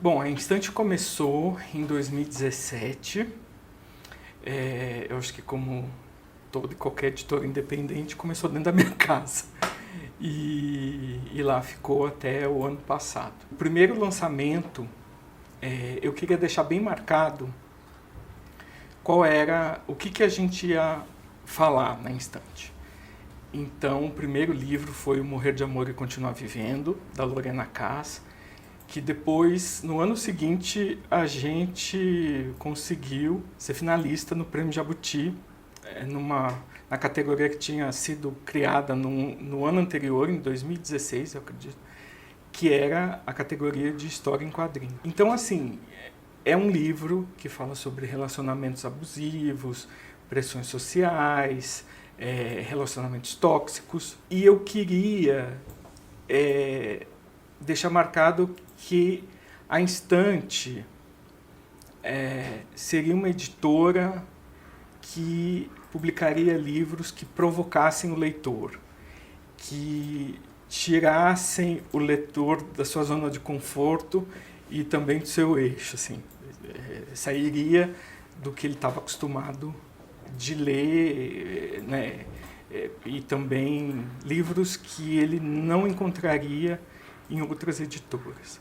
Bom, a Instante começou em 2017. Eu acho que como todo e qualquer editor independente, começou dentro da minha casa. E lá ficou até o ano passado. O primeiro lançamento, eu queria deixar bem marcado o que a gente ia falar na Instante. Então, o primeiro livro foi O Morrer de Amor e Continuar Vivendo, da Lorena Kass, que depois, no ano seguinte, a gente conseguiu ser finalista no Prêmio Jabuti, na categoria que tinha sido criada no ano anterior, em 2016, eu acredito, que era a categoria de História em Quadrinho. Então, assim, é um livro que fala sobre relacionamentos abusivos, pressões sociais, relacionamentos tóxicos, e eu queria deixar marcado que a Instante seria uma editora que publicaria livros que provocassem o leitor, que tirassem o leitor da sua zona de conforto e também do seu eixo, assim, sairia do que ele estava acostumado de ler, né? E também livros que ele não encontraria em outras editoras.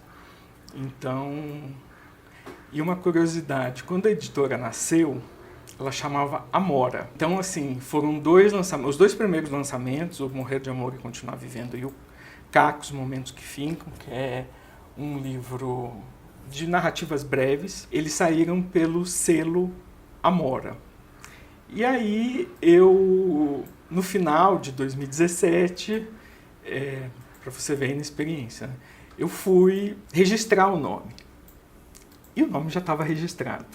Então, e uma curiosidade, quando a editora nasceu, ela chamava Amora. Então, assim, foram os dois primeiros lançamentos, O Morrer de Amor e Continuar Vivendo, e o Cacos, Momentos que Ficam, que é um livro de narrativas breves, eles saíram pelo selo Amora. E aí, no final de 2017, para você ver a inexperiência, né? Eu fui registrar o nome. E o nome já estava registrado.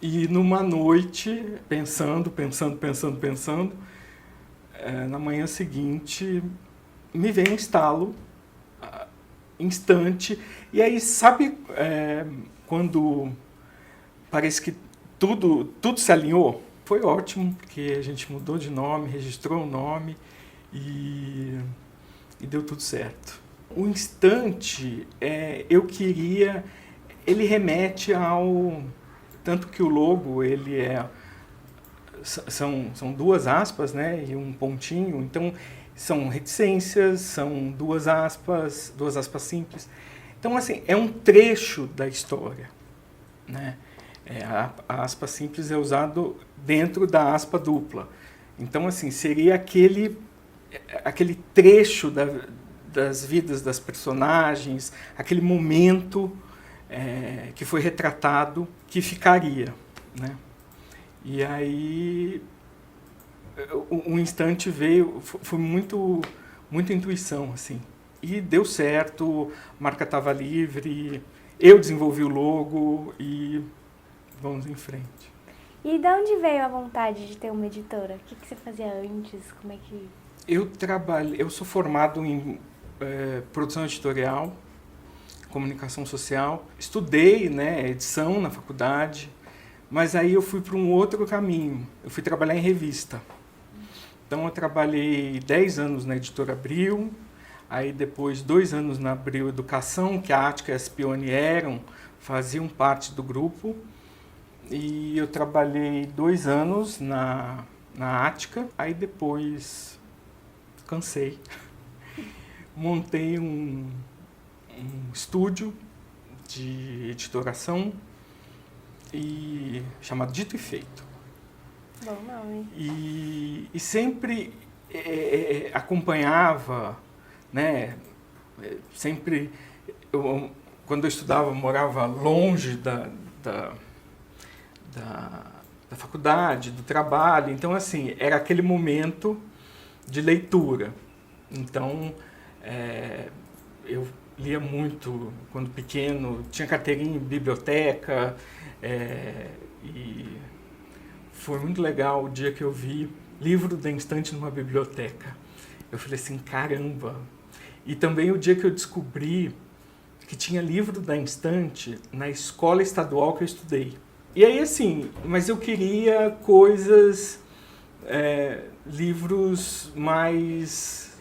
E numa noite, pensando, na manhã seguinte, me veio um estalo, Instante. E aí, sabe quando parece que tudo se alinhou? Foi ótimo, porque a gente mudou de nome, registrou o nome e deu tudo certo. O Instante, ele remete ao... Tanto que o logo, são duas aspas, né, e um pontinho, então são reticências, são duas aspas simples. Então, assim, é um trecho da história, né? A aspa simples é usado dentro da aspa dupla. Então, assim, seria aquele trecho das vidas das personagens, aquele momento que foi retratado, que ficaria, né? E aí o Instante veio, foi muita intuição, assim, e deu certo, a marca estava livre, eu desenvolvi o logo e vamos em frente. E de onde veio a vontade de ter uma editora? O que você fazia antes? Como é que... Eu sou formado em produção editorial, comunicação social, estudei, né, edição na faculdade, mas aí eu fui para um outro caminho, eu fui trabalhar em revista. Então eu trabalhei 10 anos na Editora Abril, aí depois 2 anos na Abril Educação, que a Ática e a Scipione faziam parte do grupo, e eu trabalhei 2 anos na Ática, aí depois cansei, montei um estúdio de editoração chamado Dito e Feito. Bom nome. E sempre acompanhava, né? Sempre, quando eu estudava, morava longe da faculdade, do trabalho. Então, assim, era aquele momento de leitura. Então, eu lia muito quando pequeno, tinha carteirinha em biblioteca, e foi muito legal o dia que eu vi livro da Instante numa biblioteca. Eu falei assim, caramba! E também o dia que eu descobri que tinha livro da Instante na escola estadual que eu estudei. E aí, assim, mas eu queria coisas, livros mais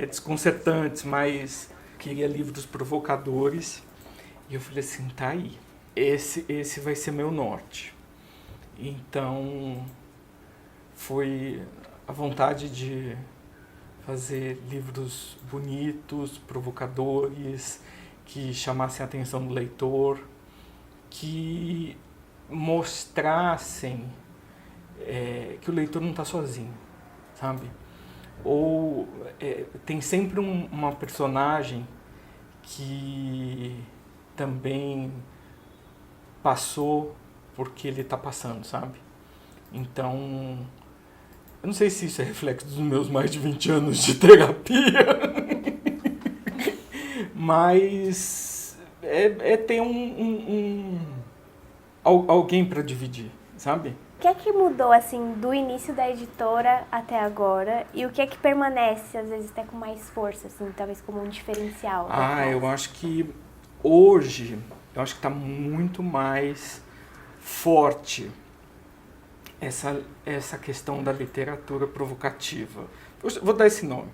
desconcertantes, queria livros provocadores. E eu falei assim, tá aí, esse vai ser meu norte. Então, foi a vontade de fazer livros bonitos, provocadores, que chamassem a atenção do leitor, que mostrassem que o leitor não está sozinho, sabe? Ou tem sempre uma personagem que também passou porque ele está passando, sabe? Então, eu não sei se isso é reflexo dos meus mais de 20 anos de terapia, mas ter alguém para dividir, sabe? O que é que mudou, assim, do início da editora até agora? E o que é que permanece, às vezes, até com mais força, assim, talvez como um diferencial? Eu acho que hoje, está muito mais forte essa questão da literatura provocativa. Eu vou dar esse nome,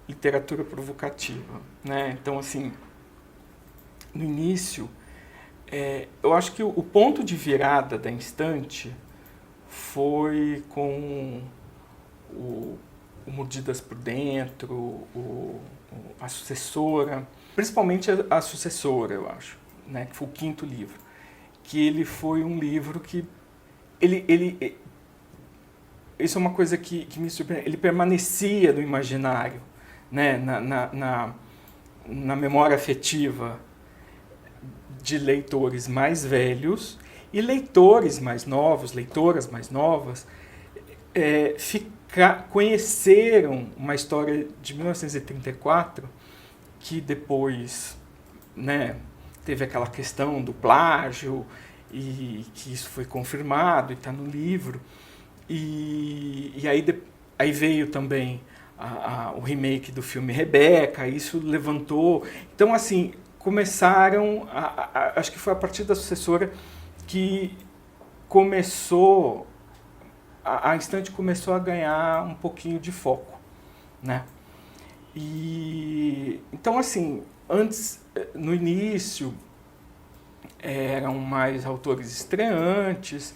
literatura provocativa, né? Então, assim, no início, eu acho que o ponto de virada da Instante foi com o Mordidas por Dentro, a sucessora, principalmente a sucessora, eu acho, né, que foi o 5º livro, que ele foi um livro que isso é uma coisa que me surpreende, ele permanecia no imaginário, né, na memória afetiva de leitores mais velhos e leitores mais novos, leitoras mais novas, conheceram uma história de 1934 que depois, né, teve aquela questão do plágio e que isso foi confirmado e está no livro. E aí veio também o remake do filme Rebeca, isso levantou. Então, assim, começaram, acho que foi a partir da sucessora que começou, a Instante começou a ganhar um pouquinho de foco, né? E então, assim, antes, no início, eram mais autores estreantes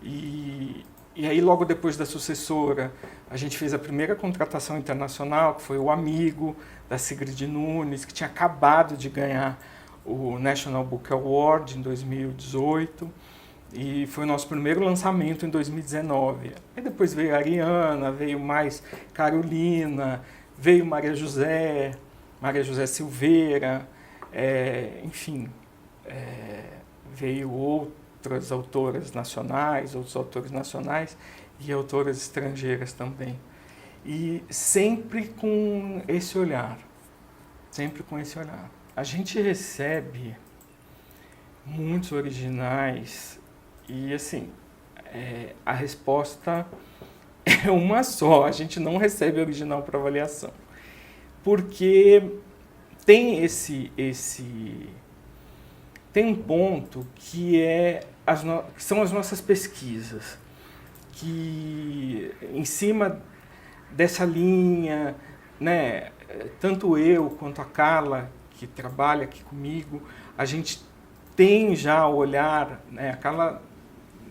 e aí logo depois da sucessora a gente fez a primeira contratação internacional, que foi o Amigo, da Sigrid Nunes, que tinha acabado de ganhar o National Book Award em 2018 e foi o nosso primeiro lançamento em 2019. Aí depois veio a Ariana, veio mais Carolina, veio Maria José Silveira, enfim, veio outras autoras nacionais, outros autores nacionais e autoras estrangeiras também. E sempre com esse olhar, A gente recebe muitos originais e, assim, a resposta é uma só, a gente não recebe original para avaliação. Porque tem tem um ponto que são as nossas pesquisas, que em cima dessa linha, né, tanto eu quanto a Carla, que trabalha aqui comigo, a gente tem já o olhar, né, a Carla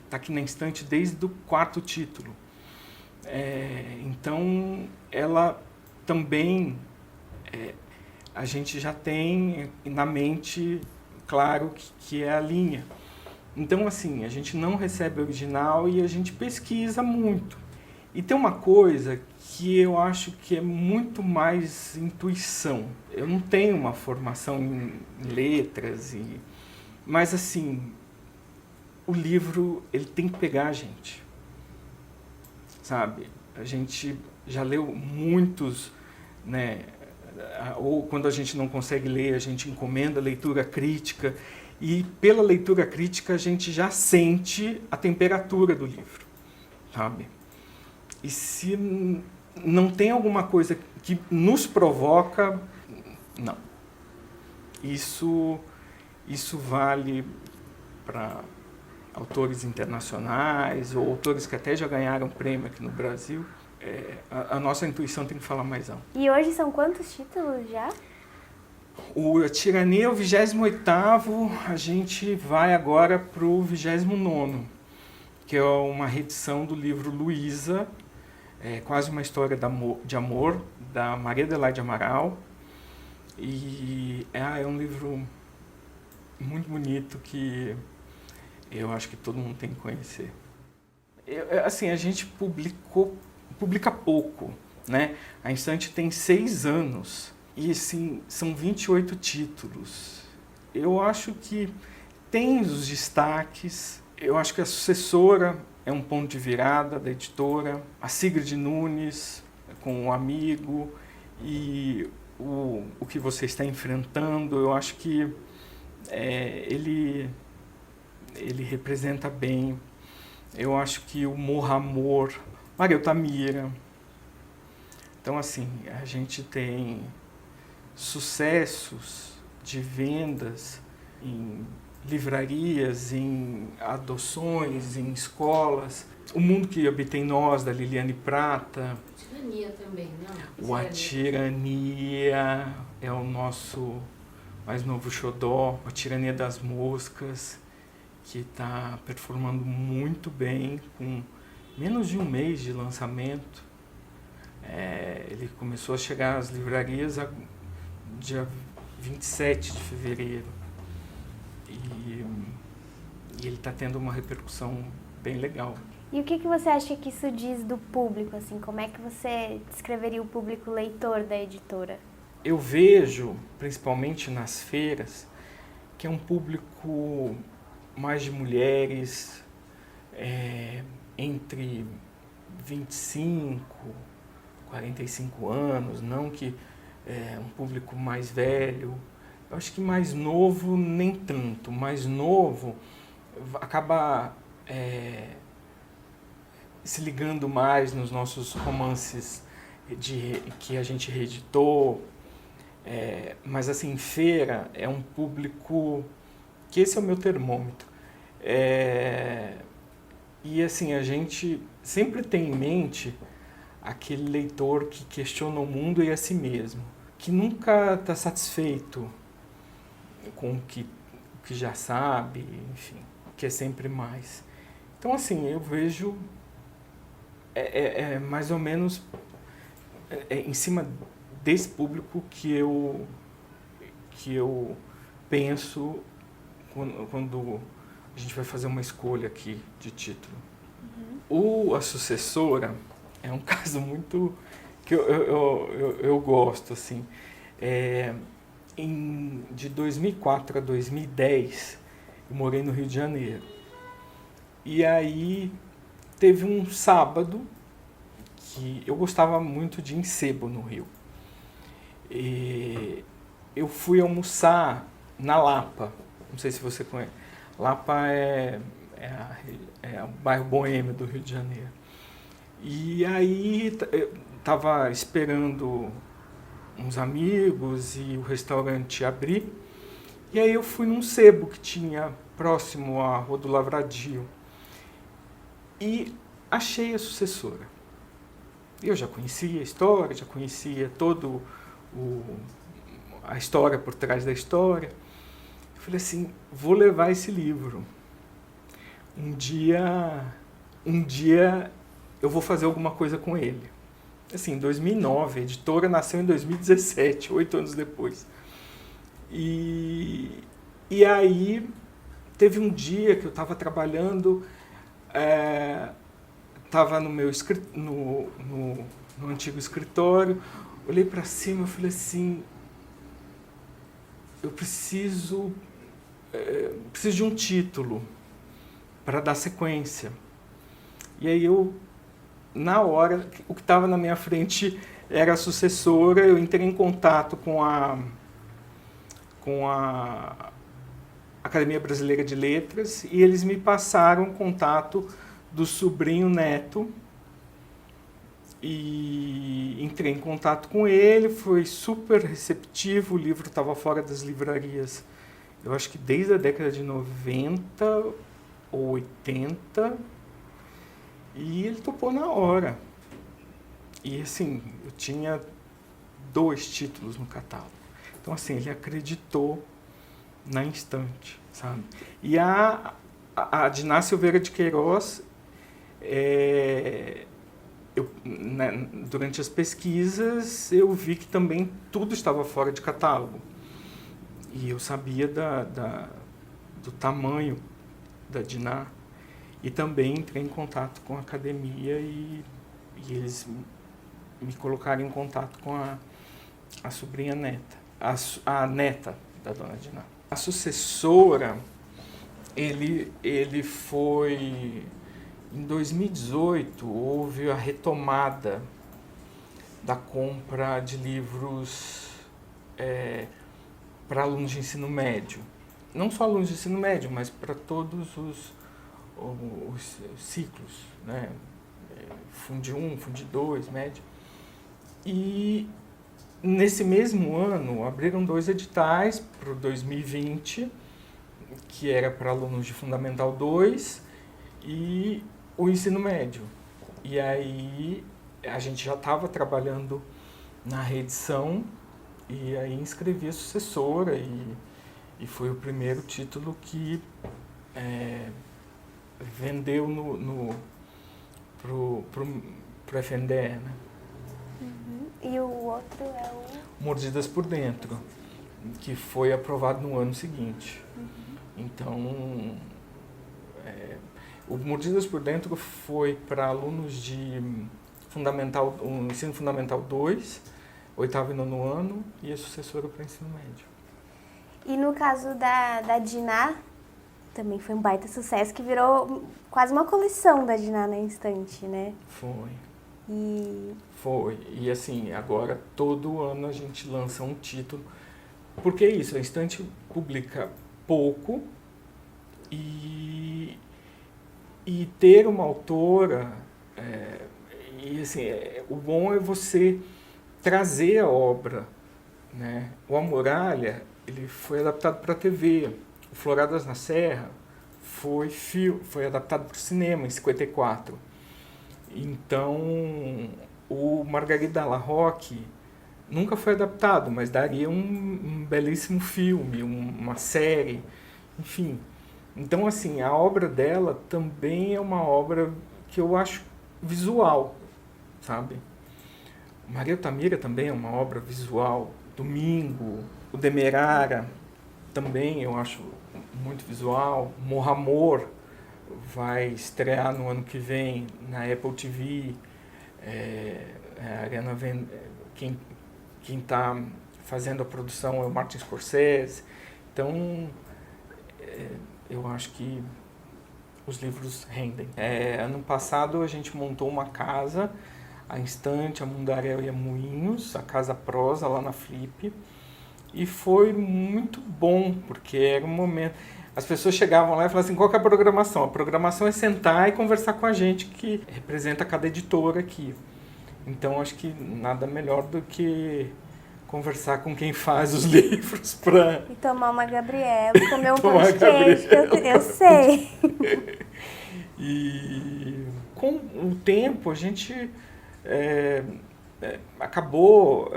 está aqui na Instante desde o 4º título, então ela também, a gente já tem na mente, claro, que é a linha. Então, assim, a gente não recebe original e a gente pesquisa muito. E tem uma coisa que eu acho que é muito mais intuição. Eu não tenho uma formação em letras, mas, assim, o livro ele tem que pegar a gente, sabe? A gente já leu muitos, né? Ou quando a gente não consegue ler, a gente encomenda leitura crítica, e pela leitura crítica a gente já sente a temperatura do livro, sabe? E se não tem alguma coisa que nos provoca, não. Isso vale para autores internacionais ou autores que até já ganharam prêmio aqui no Brasil. A nossa intuição tem que falar mais alto. E hoje são quantos títulos já? A Tirania é o 28º, a gente vai agora para o 29º, que é uma reedição do livro Luísa, quase uma história de amor, da Maria Adelaide Amaral. E é um livro muito bonito que eu acho que todo mundo tem que conhecer. Assim, a gente publica pouco, né? A Instante tem 6 anos e assim, são 28 títulos. Eu acho que tem os destaques, eu acho que a Sucessora é um ponto de virada da editora, a Sigrid Nunes com O Amigo e o que você está enfrentando, eu acho que ele representa bem. Eu acho que o Morra Amor, Maria Altamira. Então, assim, a gente tem sucessos de vendas em livrarias, em adoções, em escolas. O Mundo que Habita em Nós, da Liliane Prata. Tirania também, não? O A Tirania é o nosso mais novo xodó, A Tirania das Moscas, que está performando muito bem, com menos de um mês de lançamento. Ele começou a chegar às livrarias dia 27 de fevereiro. E ele está tendo uma repercussão bem legal. E o que você acha que isso diz do público? Assim, como é que você descreveria o público leitor da editora? Eu vejo, principalmente nas feiras, que é um público mais de mulheres, entre 25 e 45 anos, não que um público mais velho. Eu acho que mais novo nem tanto, mais novo acaba se ligando mais nos nossos romances que a gente reeditou, mas assim, feira é um público que esse é o meu termômetro. E assim, a gente sempre tem em mente aquele leitor que questiona o mundo e a si mesmo, que nunca está satisfeito com o que já sabe, enfim, quer sempre mais. Então, assim, eu vejo mais ou menos em cima desse público que eu penso quando a gente vai fazer uma escolha aqui de título. A Sucessora é um caso muito que eu gosto, assim. De 2004 a 2010, eu morei no Rio de Janeiro. E aí teve um sábado que eu gostava muito de Encebo, no Rio. E eu fui almoçar na Lapa, não sei se você conhece. Lapa é o bairro boêmio do Rio de Janeiro. E aí eu estava esperando uns amigos e o restaurante abrir. E aí eu fui num sebo que tinha próximo à Rua do Lavradio. E achei a Sucessora. Eu já conhecia a história, já conhecia todo a história por trás da história. Eu falei assim, vou levar esse livro. Um dia eu vou fazer alguma coisa com ele. Assim, em 2009, a editora nasceu em 2017, 8 anos depois. E aí teve um dia que eu estava trabalhando, estava no meu no antigo escritório, olhei para cima e falei assim, eu preciso de um título para dar sequência. E aí na hora, o que estava na minha frente era a Sucessora, eu entrei em contato com a Academia Brasileira de Letras e eles me passaram o contato do sobrinho Neto e entrei em contato com ele, foi super receptivo, o livro estava fora das livrarias, eu acho que desde a década de 90 ou 80, e ele topou na hora. E assim, eu tinha 2 títulos no catálogo. Então, assim, ele acreditou na Instante, sabe? E a Diná Silveira de Queiroz, durante as pesquisas, eu vi que também tudo estava fora de catálogo. E eu sabia do tamanho da Diná. E também entrei em contato com a academia e eles me colocaram em contato com a sobrinha neta, a neta da dona Diná. A sucessora, ele foi... Em 2018, houve a retomada da compra de livros para alunos de ensino médio. Não só alunos de ensino médio, mas para todos os ciclos, né? Fundi 1, Fundi 2, médio. E nesse mesmo ano, abriram 2 editais para o 2020, que era para alunos de Fundamental 2 e o ensino médio. E aí a gente já estava trabalhando na reedição e aí inscrevi a sucessora e foi o primeiro título que vendeu pro FNDE, né? E o outro é o... Mordidas por Dentro, que foi aprovado no ano seguinte. Então, o Mordidas por Dentro foi para alunos de ensino fundamental 2, 8º e 9º ano, e a sucessora para ensino médio. E no caso da Diná, também foi um baita sucesso, que virou quase uma coleção da Diná na Instante, né? Foi. Foi. E assim, agora todo ano a gente lança um título. Porque é isso, a Instante publica pouco e ter uma autora, o bom é você trazer a obra, né? O A Muralha, ele foi adaptado para a TV. O Floradas na Serra foi adaptado para o cinema em 54. Então, o Margarida Larroque nunca foi adaptado, mas daria um belíssimo filme, uma série, enfim. Então, assim, a obra dela também é uma obra que eu acho visual, sabe? Maria Altamira também é uma obra visual. Domingo, o Demerara também eu acho muito visual. Morramor vai estrear no ano que vem na Apple TV. A Ariana quem está fazendo a produção é o Martin Scorsese. Então, eu acho que os livros rendem. Ano passado a gente montou uma casa, a Instante, a Mundaréu e a Moinhos, a Casa Prosa lá na Flip, e foi muito bom, porque era um momento... As pessoas chegavam lá e falavam assim, qual que é a programação? A programação é sentar e conversar com a gente que representa cada editora aqui. Então, acho que nada melhor do que conversar com quem faz os livros para... E tomar uma Gabriela, comer um pão de queijo, eu sei. E com o tempo a gente acabou,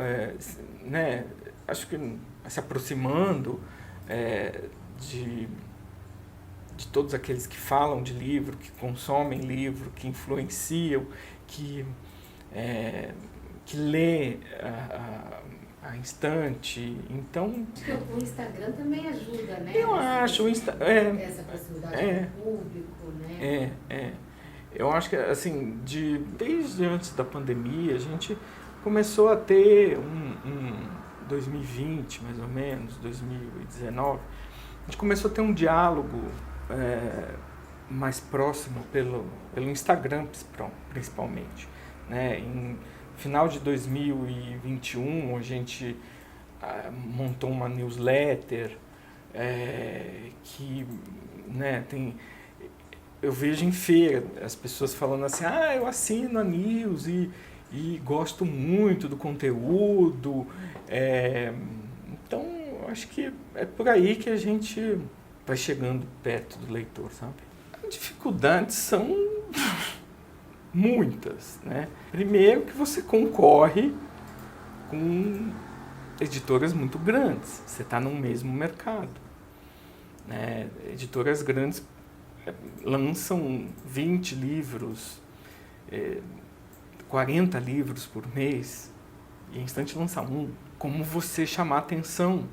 né, acho que se aproximando de todos aqueles que falam de livro, que consomem livro, que influenciam, que lê a Instante. Então, acho que o Instagram também ajuda, né? Eu acho essa proximidade com o público, né? Eu acho que assim, desde antes da pandemia, a gente começou a ter 2020, mais ou menos, 2019, a gente começou a ter um diálogo mais próximo pelo Instagram, principalmente, né? Em final de 2021, a gente montou uma newsletter que, né, eu vejo em feira as pessoas falando assim, eu assino a news e gosto muito do conteúdo. Então, acho que é por aí que a gente vai chegando perto do leitor, sabe? As dificuldades são muitas, né? Primeiro que você concorre com editoras muito grandes, você está no mesmo mercado, né? Editoras grandes lançam 20 livros, 40 livros por mês, e é instante lançar um. Como você chamar atenção?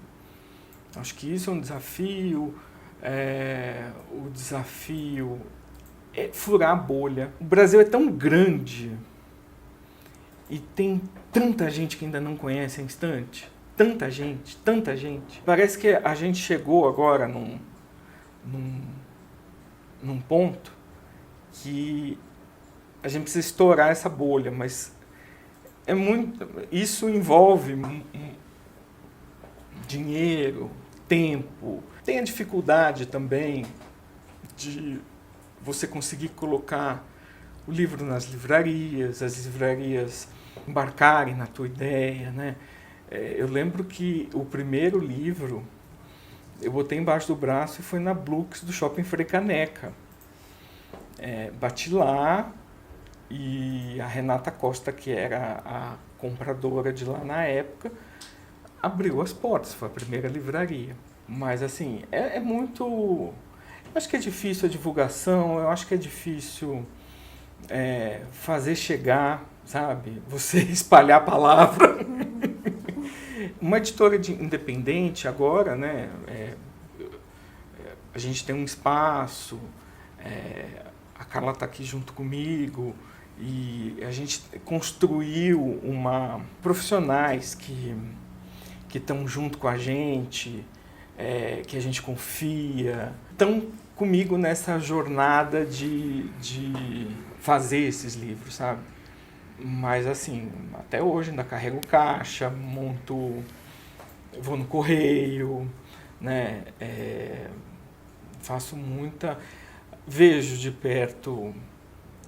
Acho que isso é um desafio. O desafio é furar a bolha. O Brasil é tão grande e tem tanta gente que ainda não conhece a Instante. Tanta gente, tanta gente. Parece que a gente chegou agora num ponto que a gente precisa estourar essa bolha, mas isso envolve dinheiro, tempo. Tem a dificuldade também de você conseguir colocar o livro nas livrarias, as livrarias embarcarem na tua ideia, né? Eu lembro que o primeiro livro eu botei embaixo do braço e foi na Blux do Shopping Frei Caneca. Bati lá e a Renata Costa, que era a compradora de lá na época, abriu as portas, foi a primeira livraria. Mas assim, é muito... Eu acho que é difícil a divulgação, eu acho que é difícil fazer chegar, sabe? Você espalhar a palavra. Uma editora independente agora, né? A gente tem um espaço, a Carla está aqui junto comigo, e a gente construiu profissionais que estão junto com a gente, que a gente confia, estão comigo nessa jornada de fazer esses livros, sabe? Mas assim, até hoje ainda carrego caixa, vou no correio, né? Faço vejo de perto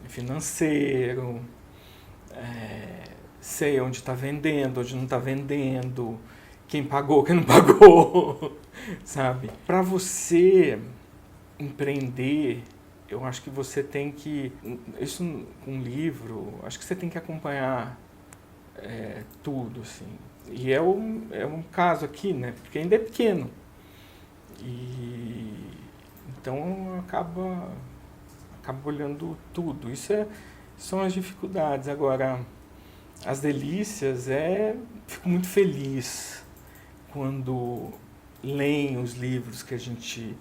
financeiro, sei onde está vendendo, onde não está vendendo, quem pagou, quem não pagou, sabe? Para você empreender, eu acho que você tem que, isso com um livro, acho que você tem que acompanhar tudo, assim. E é um caso aqui, né? Porque ainda é pequeno. E então acaba olhando tudo. São as dificuldades. Agora, as delícias, fico muito feliz quando leem os livros que a gente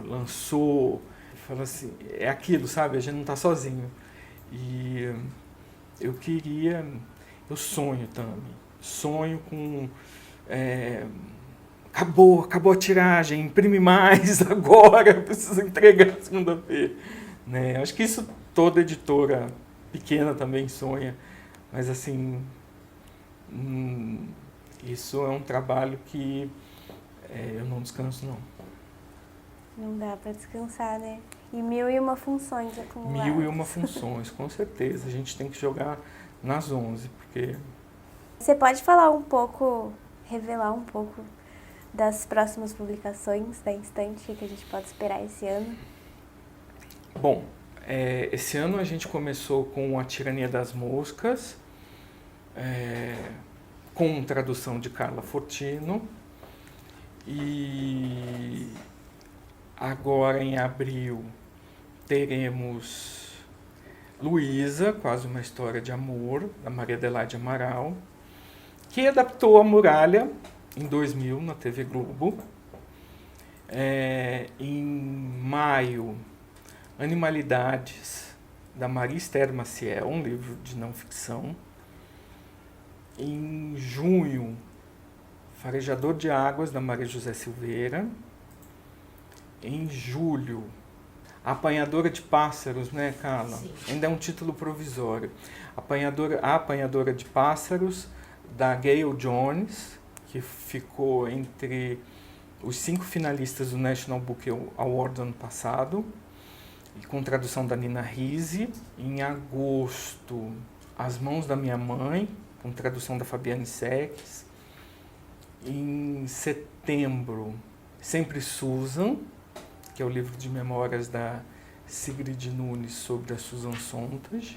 lançou, fala assim, é aquilo, sabe? A gente não está sozinho. E eu sonho também. Sonho com... Acabou a tiragem, imprime mais agora, preciso entregar segunda-feira. Né? Acho que isso toda editora pequena também sonha, mas assim, isso é um trabalho que eu não descanso, não. Não dá para descansar, né? E 1001 funções acumuladas. 1001 funções, com certeza. A gente tem que jogar nas 11, porque... Você pode falar revelar um pouco das próximas publicações da Instante que a gente pode esperar esse ano? Bom, esse ano a gente começou com A Tirania das Moscas, com tradução de Carla Fortino, e agora em abril teremos Luísa, quase uma história de amor, da Maria Adelaide Amaral, que adaptou A Muralha em 2000 na TV Globo. Em maio, Animalidades, da Maria Esther Maciel, um livro de não ficção. Em junho, Farejador de Águas, da Maria José Silveira. Em julho, A Apanhadora de Pássaros, né, Carla? Sim. Ainda é um título provisório. A Apanhadora de Pássaros, da Gayle Jones, que ficou entre os 5 finalistas do National Book Award do ano passado, e com tradução da Nina Risi. Em agosto, As Mãos da Minha Mãe, com tradução da Fabiane Seques. Em setembro, Sempre Susan, que é o livro de memórias da Sigrid Nunes sobre a Susan Sontag,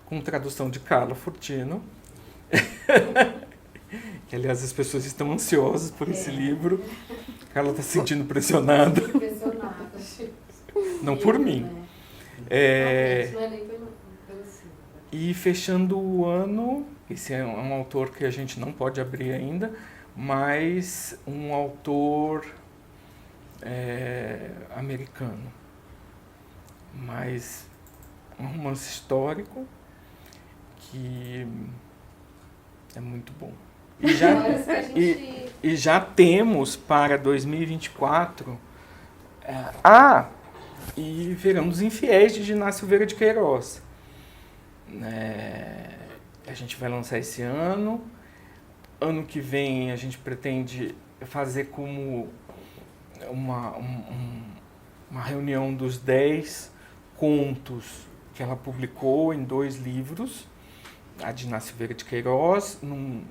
com tradução de Carla Fortino. Que, aliás, as pessoas estão ansiosas por esse livro. Ela está se sentindo pressionada. Impressionada. Não por mim. E fechando o ano, esse é um autor que a gente não pode abrir ainda, mas um autor americano. Mas um romance histórico que é muito bom. E já temos para 2024 e Verão dos Infiéis, de Inácio Silveira de Queiroz. A gente vai lançar esse ano. Ano que vem a gente pretende fazer como uma reunião dos 10 contos que ela publicou em 2 livros, a de Inácio Silveira de Queiroz, num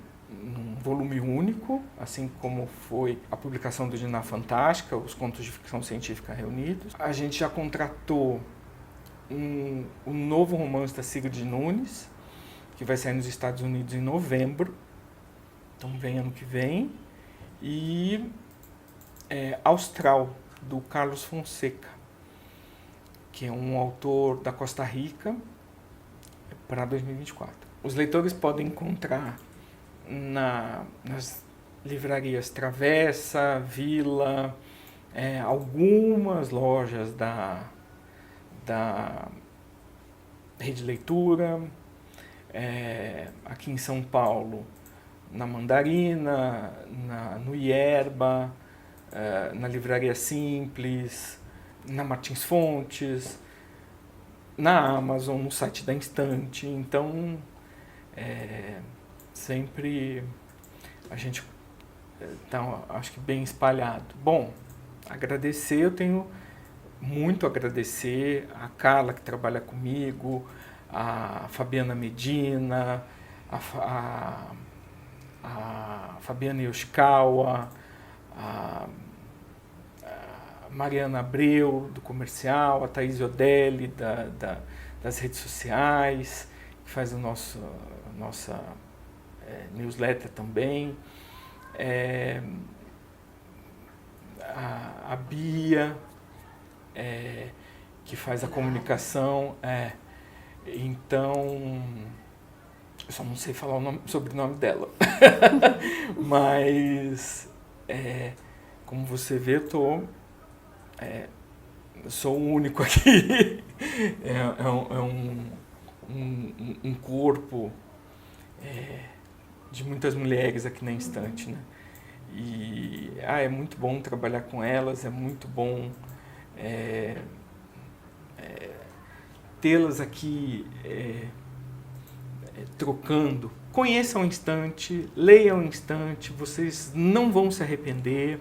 volume único, assim como foi a publicação do Diná Fantástica, os contos de ficção científica reunidos. A gente já contratou um novo romance da Sigrid Nunes, que vai sair nos Estados Unidos em novembro, então vem ano que vem, e Austral, do Carlos Fonseca, que é um autor da Costa Rica, para 2024. Os leitores podem encontrar nas livrarias Travessa, Vila, algumas lojas da Rede Leitura, aqui em São Paulo, na Mandarina, no Ierba, na Livraria Simples, na Martins Fontes, na Amazon, no site da Instante. Então, sempre a gente está, acho que, bem espalhado. Bom, agradecer, eu tenho muito a agradecer a Carla, que trabalha comigo, a Fabiana Medina, a Fabiana Yoshikawa, a Mariana Abreu, do comercial, a Thaís Odelli, das redes sociais, que faz a nossa newsletter também, a Bia, que faz a comunicação. Então, eu só não sei falar o sobrenome dela. Mas, como você vê, eu sou o único aqui. É um corpo de muitas mulheres aqui na Instante, né? E é muito bom trabalhar com elas, é muito bom tê-las aqui trocando. Conheçam o Instante, leiam o Instante, vocês não vão se arrepender.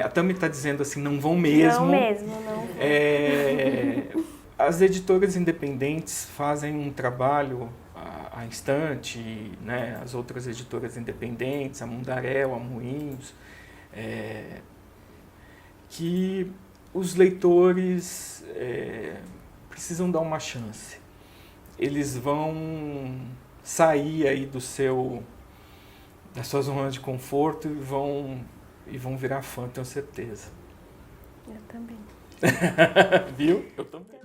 A Tami está dizendo assim, não vão mesmo. Não mesmo, não. As editoras independentes fazem um trabalho, a Instante, né, as outras editoras independentes, a Mundaréu, a Moinhos, que os leitores precisam dar uma chance. Eles vão sair aí da sua zona de conforto e vão virar fã, tenho certeza. Eu também. Viu? Eu também.